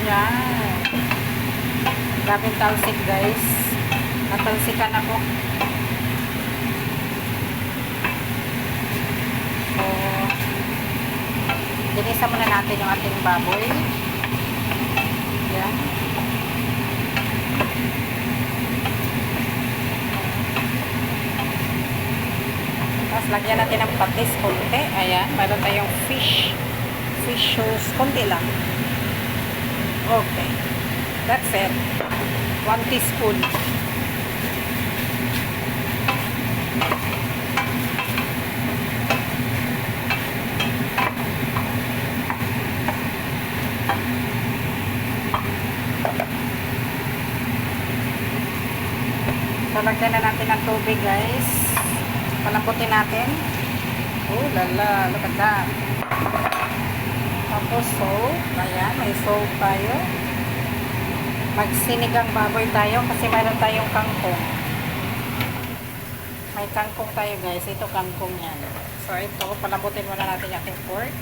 Yan. Grabing talsik guys. Natalsikan ako. So, dinisa muna natin yung ating baboy. Yan. Tapos lagyan natin ng patis konti. Ayan. Mayroon tayong fish sauce. Konti lang. Okay. That's it. 1 teaspoon. So, lagyan na natin ng tubig, guys. Palambutin natin. Oh, lala. Look at that. Tapos, salt. Ayan, may salt tayo. Magsinigang baboy tayo kasi mayroon tayong kangkong. May kangkong tayo, guys. Ito kangkong yan. So, ito, palambutin muna natin yung ating pork.